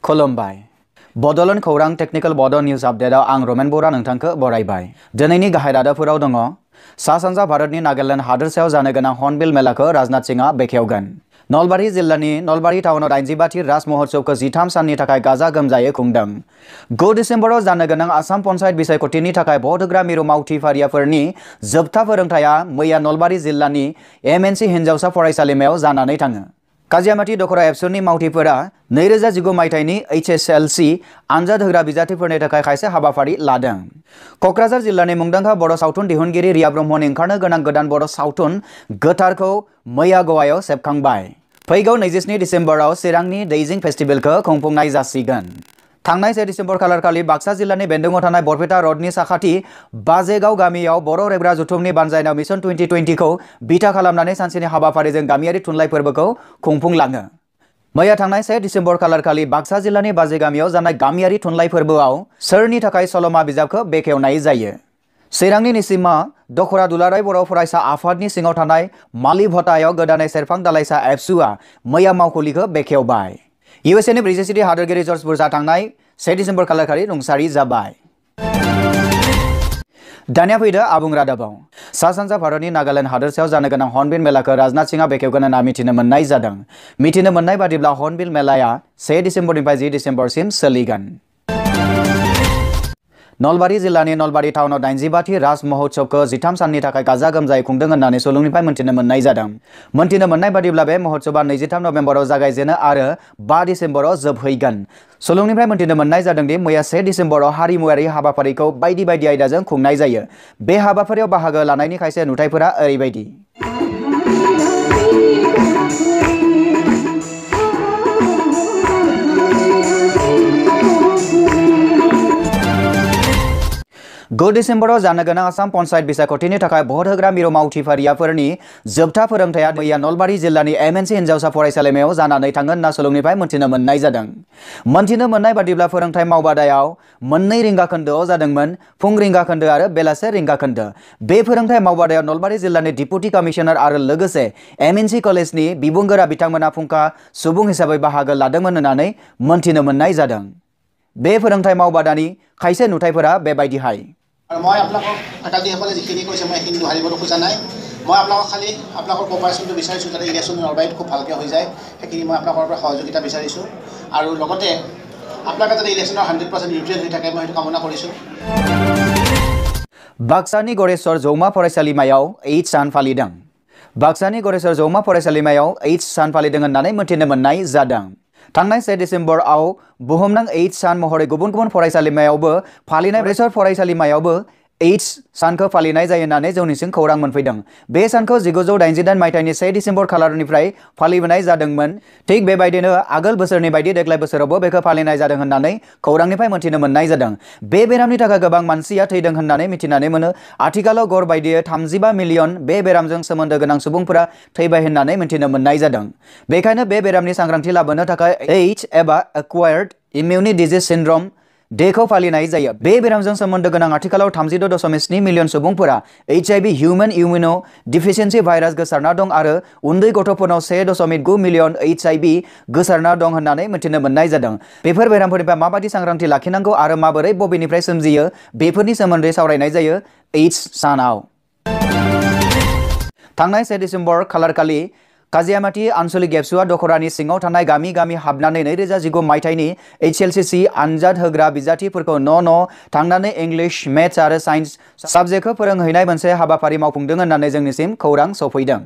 खुलुमबाय बड'लेण्ड खौरां टेक्निकल बड' निउज आपडेटआव आं रमेन बरा नोंथांखौ बरायबाय। दिनैनि गाहाय रादाबफोराव दङ सा सानजा भारतनि नागालेण्ड हादोरसायाव जानो गोनां हर्नबिल मेलाखौ राजनाथ सिंहआ बेखेवगोन। नलबारी जिल्लानि नलबारी टाउनाव 82थि राज महोत्सवखौ 13 साननि थाखाय गाजा गोमजायै खुंदों। 9 डिसेम्बराव जानो गोनां आसाम पन्चायत बिसायख'थिनि थाखाय भट होग्रा मिरु मावथि फारियाफोरनि जोबथा फोरोंथाया मैया नलबारी जिल्लानि MNC हिन्जावसा फरायसालिमायाव जानानै थाङो। काजियामाटी दखरा एबसुनि मावथिफोरा 2019 मायथाइनि HSLC आनजाद होग्रा बिजाथिफोरनि थाखाय खायसे हाबाफारि लादों। क'क्राझार जिल्लानि मुंदांखा बर' सावथुन दिहुनगिरि रिया ब्रह्मनि ओंखारनो गोनां गोदान बर' सावथुन गोथारखौ मैया गवायाव सेबखांबाय। फैगौ 27 डिसेम्बराव चिरांनि दैजिं फेस्टिभेलखौ खुंफुंनाय जासिगोन। थांनाय 1 डिसेम्बर खालारखालि बाक्सा जिल्लानि बेन्दोंआव थानाय बरपेटा रडनि साखाथि बाजेगाव गामियाव बर' रेबग्रा जुथुमनि बानजायनायाव मिशन 2020 खौ बिथा खालामनानै सानसेनि हाबाफारिजों गामियारि थुनलाइ फोरबोखौ खुंफुंलाङो। मैया थांनाय 1 डिसेम्बर खालारखालि बाक्सा जिल्लानि बाजे गामियाव जानाय गामियारि थुनलाइ फोरबोआव सोरनि थाखाय सल'मा बिजाबखौ बेखेवनाय जायो। चिरांनि निसिमा दखरा दुलाराय बर' फरायसा आफादनि सिङाव थानाय मालि भटायाव गोदानै सेरफां दालाइसा एबसुआ मैया मावखुलिखौ बेखेवबाय। USA नि ब्रैजिसेथि हादोरगिरि जर्ज बुशआ थांनाय 1 डिसेम्बर खालारखालि रुंसारि जाबाय। दानिया फैदो आबुं रादाबाव। सा सानजा भारतनि नागालेण्ड हादोरसायाव जानो गोनां हर्नबिल मेलाखौ राजनाथ सिंहआ बेखेवगोन होनना मिथिनो मोननाय जादों। मिथिनो मोननाय बादिब्ला हर्नबिल मेलाया 1 डिसेम्बरनिफ्राय 10 डिसेम्बरसिम सोलिगोन। नलबारी जिल्लानि नलबारी टाउनाव 82थि राज महोत्सवखौ 13 साननि थाखाय गाजा गोमजायै खुंदों होननानै सुलुंनिफ्राय मोनथिनो मोननाय जादों। मोनथिनो मोननाय बादिब्ला बे महोत्सवआ 23 नभेम्बराव जागायजेनो आरो 5 डिसेम्बराव जोबहैगोन। सुलुंनिफ्राय मोनथिनो मोननाय जादों दि मैया 1 डिसेम्बराव हारिमुआरि हाबाफारिखौ बायदि बायदि आयदाजों खुंनाय जायो। बे हाबाफारियाव बाहागो लानायनि खायसे नुथायफोरा ओरैबायदि। गु डिसेम्बराव जानो गोनां आसाम पन्चायत बिसायख'थिनि थाखाय भट होग्रा मिरु मावथि फारियाफोरनि जोबथा फोरोंथाया मैया नलबारी जिल्लानि MNC हिन्जावसा फरायसालिमायाव जानानै थाङो होनना सुलुंनिफ्राय मोनथिनो मोननाय जादों। मोनथिनो मोननाय बादिब्ला फोरोंथाय मावबादायाव 2 रिंगा खोन्दोआव जादोंमोन, फुं रिंगा खोन्दो आरो बेलासे रिंगा खोन्दो। बे फोरोंथाय मावबादायाव नलबारी जिल्लानि डिपुटि कमिशनार आरो लोगोसे MNC कलेजनि बिबुंगोरा बिथांमोना फुंखा सुबुं हिसाबै बाहागो लादोंमोन होननानै मोनथिनो मोननाय जादों। बे फोरोंथाय मावबादानि खायसे नुथायफोरा बेबायदिहाय। মই আপোনালোকক ফেকাল্টিসকলে যিখিনি কৈছে মই সেইখিনি দোহাৰিবলৈ খোজা নাই। মই আপোনালোকক খালি আপোনালোকৰ কোপাৰেশ্যনটো বিচাৰিছোঁ যাতে ইলেকশ্যন নলবাৰীত খুব ভালকৈ হৈ যায়, সেইখিনি মই আপোনালোকৰ পৰা সহযোগিতা বিচাৰিছোঁ আৰু লগতে আপোনালোকে যাতে ইলেকশ্যনৰ 100% নিউট্ৰেল হৈ থাকে মই সেইটো কামনা কৰিছোঁ। बाक्सानि गरेश्वर जौमा फरायसालिमायाव H सान फालिदों। बाक्सानि गरेश्वर जौमा फरायसालिमायाव H सान फालिदों होननानै मोनथिनो मोननाय जादों। थांनाय 1 डिसेम्बराव बुहुमनां H सान महरै गुबुन गुबुन फरायसालिमायावबो फालिनाय गरेश्वर फरायसालिमायावबो H सानखौ फालिनाय जायो होननानै जोंनिसिम खौरां मोनफैदों। बे सानखौ 1988 मायथाइनि 1 डिसेम्बर खालारनिफ्राय फालिबोनाय जादोंमोन। थिग बेबायदिनो आगोल बोसोरनि बायदि देग्लाय बोसोरावबो बेखौ फालिनाय जादों होननानै खौरांनिफ्राय मोनथिनो मोननाय जादों। बे बेरामनि थाखाय गोबां मानसिया थैदों होननानै मिथिनानै मोनो। आथिखालाव गड़ बायदियै 35 मिलियन बे बेरामजों सोमोन्दो गोनां सुबुंफोरा थैबाय होननानै मिथिनो मोननाय जादों। बेखायनो बे बेरामनि सांग्रांथि लाबोनो थाखाय H एबा एक्वायर्ड इमिउनि डिजिज सिन्ड्रम डेखौ फालिनाय जायो। बे बेरामजों सोमोन्दो गोनां आथिखालाव 32.7 मिलियन सुबुंफोरा HIV हिउमेन इमिउनो डिफिसियेन्सि भाइरास गोसारना दं आरो उन्दै गथ'फोरनाव 1.9 मिलियन HIV गोसारना दं होननानै मिथिनो मोननाय जादों। बेफोर बेरामफोरनिफ्राय माबायदि सांग्रांथि लाखिनांगौ आरो माबोरै बबेनिफ्राय सोमजियो बेफोरनि सोमोन्दै सावरायनाय जायो H सानाव। थांनाय 1 डिसेम्बर खालारखालि काजियामाटी आनसलिक एबसुआ दखरानि सिङाव थानाय गामि गामि हाबनानै 2019 मायथाइनि HSLC आनजाद होग्रा बिजाथिफोरखौ न' थांनानै इंलिश, मेथ्स आरो साइन्स साबजेक्टखौ फोरोंहैनाय मोनसे हाबाफारि मावफुंदों होननानै जोंनिसिम खौरां सफैदों।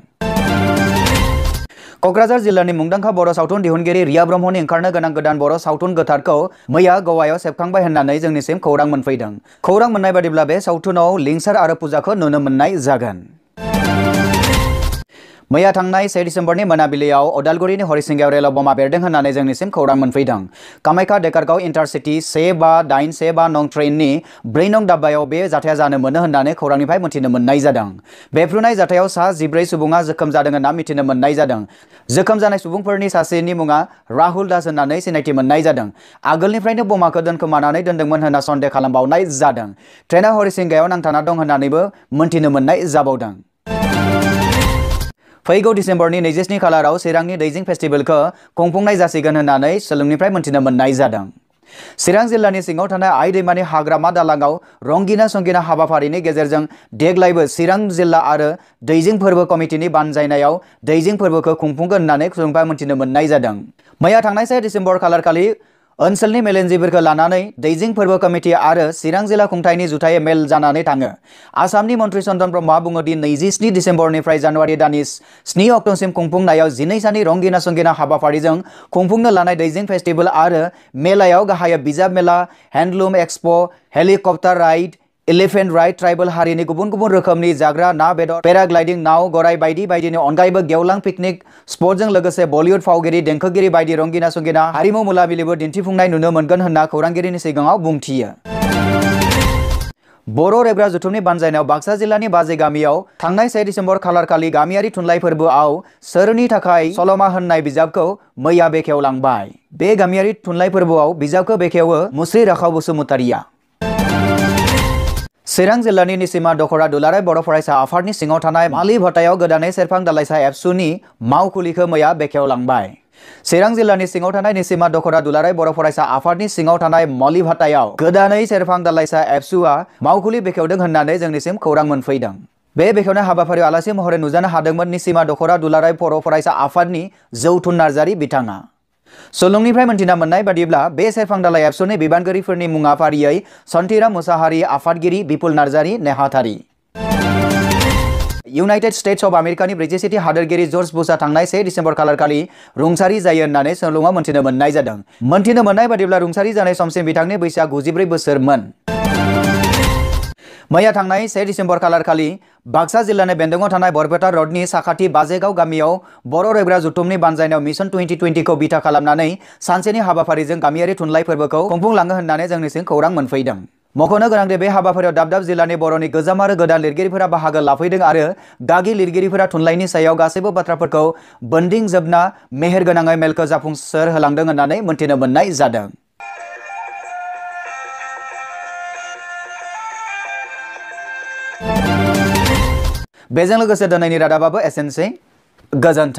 क'क्राझार जिल्लानि मुंदांखा बर' सावथुन दिहुनगिरि रिया ब्रह्मनि ओंखारनो गोनां गोदान बर' सावथुन गोथारखौ मैया गवायाव सेबखांबाय होननानै जोंनिसिम खौरां मोनफैदों। खौरां मोननाय बादिब्ला बे सावथुनाव लिंसार आरो पुजाखौ नुनो मोननाय जागोन। मैया थांनाय 1 डिसेम्बरनि मोनाबिलियाव अदालगुरिनि हरिसिंगायाव रेलाव बमा बेरदों होननानै जोंनिसिम खौरां मोनफैदों। कामाख्या डेकारगाव इन्टारसिटि 1595 नं ट्रेननि 4 नं डाब्बायाव बे जाथाया जानो मोनो होननानै खौरांनिफ्राय मोनथिनो मोननाय जादों। बेफ्रुनाय जाथायाव सा 14 सुबुङा जोखोम जादों होनना मिथिनो मोननाय जादों। जोखोम जानाय सुबुंफोरनि सासेनि मुङा राहुल दास होननानै सिनायथि मोननाय जादों। आगोलनिफ्रायनो बमाखौ दोनखोमानानै दोनदोंमोन होनना सन्देह खालामबावनाय जादों। ट्रेना हरिसिंगायाव नांथाना दं होननानैबो मोनथिनो मोननाय जाबावदों। फैगौ डिसेम्बरनि 27 खालाराव चिरांनि दैजिं फेस्टिभेलखौ खुंफुंनाय जासिगोन होननानै सोलोंनिफ्राय मोनथिनो मोननाय जादों। चिरां जिल्लानि सिङाव थानाय आइ दैमानि हाग्रामा दालाङाव रंगिना संगिना हाबाफारिनि गेजेरजों देग्लायबो चिरां जिल्ला आरो दैजिं फोरबो कमिटिनि बानजायनायाव दैजिं फोरबोखौ खुंफुंगोन होननानै सोलोंनिफ्राय मोनथिनो मोननाय जादों। मैया थांनाय 1 डिसेम्बर खालारखालि ओनसोलनि मेलेमजिबिफोरखौ लानानै दैजिं फोरबो कमिटि आरो चिरां जिल्ला खुंथायनि जुथायै मेल जानानै थाङो। आसामनि मन्त्रि चन्दन ब्रह्मआ बुङो दि 27 डिसेम्बरनिफ्राय जानुवारि दाननि 7 अक्ट'सिम खुंफुंनायाव 12 साननि रंगिना संगिना हाबाफारिजों खुंफुंनो लानाय दैजिं फेस्टिभेल आरो मेलायाव गाहायै बिजाब मेला, handloom expo', helicopter ride, elephant ride, tribal हारिनि गुबुन गुबुन रोखोमनि जाग्रा ना बेदर, पेराग्लाइडिं, नाव, गराय बायदि बायदिनि अनगायैबो गेवलां पिकनिक स्पटजों लोगोसे बलिउड फावगिरि, देंखोगिरि बायदि रंगिना संगिना हारिमु मुलाबिलिबो दिन्थिफुंनाय नुनो मोनगोन होनना खौरांगिरिनि सिगाङाव बुंथियो। बर' रेबग्रा जुथुमनि बानजायनायाव बाक्सा जिल्लानि बाजै गामियाव थांनाय 1 डिसेम्बर खालारखालि गामियारि थुनलाइ फोरबोआव सोरनि थाखाय सल'मा होननाय बिजाबखौ मैया बेखेवलांबाय। बे गामियारि थुनलाइ फोरबोआव बिजाबखौ बेखेवो मुस्रि राखाव बसुमतारिया। चिरां जिल्लानि निसिमा दख'रा दुलाराय बर' फरायसा आफादनि सिङाव थानाय मालि भट्टायाव गोदानै सेरफां दालाइसा एबसुनि मावखुलिखौ मैया बेखेवलांबाय। चिरां जिल्लानि सिङाव थानाय निसिमा दख'रा दुलाराय बर' फरायसा आफादनि सिङाव थानाय मालि भट्टायाव गोदानै सेरफां दालाइसा एबसुआ मावखुलि बेखेवदों होननानै जोंनिसिम खौरां मोनफैदों। बे बेखेवनाय हाबाफारियाव आलासि महरै नुजानो हादोंमोन निसिमा दख'रा दुलाराय बर' फरायसा आफादनि जौथुन नार्जारि बिथाङा। सोलोंनिफ्राय मोनथिना मोननाय बादिब्ला बे सेरफां दालाइ एबसुनि बिबानगिरिफोरनि मुङा फारियै सन्तिराम मुसाहारि, आफादगिरि बिपुल नार्जारि, नेहाथारि। इउनाइटेड स्टेट्स अफ आमेरिकानि 47थि हादोरगिरि जर्ज बुशआ थांनाय 1 डिसेम्बर खालारखालि रुंसारि जायो होननानै सोलोंआव मोनथिनो मोननाय जादों। मोनथिनो मोननाय बादिब्ला रुंसारि जानाय समसिम बिथांनि बैसोआ 94 बोसोरमोन। मैया थांनाय 1 डिसेम्बर खालारखालि बाक्सा जिल्लानि बेन्दोङाव थानाय बरपेटा रडनि साखाथि बाजेगाव गामियाव बर' रेबग्रा जुथुमनि बानजायनायाव मिशन 2020खौ बिथा खालामनानै सानसेनि हाबाफारिजों गामियारि थुनलाइ फोरबोखौ खुंफुंलाङो होननानै जोंनिसिम खौरां मोनफैदों। मख'नो गोनांदि बे हाबाफारियाव दाब दाब जिल्लानि बर'नि गोजाम आरो गोदान लिरगिरिफोरा बाहागो लाफैदों आरो गागि लिरगिरिफोरा थुनलाइनि सायाव गासैबो बाथ्राफोरखौ बोन्दिंजोबना मेहेरगोनाङै मेलखौ जाफुंसार होलांदों होननानै मोनथिनो मोननाय जादों। बेजों लोगोसे दिनैनि रादाबाबो एसेनोसै। गोजोन्थों।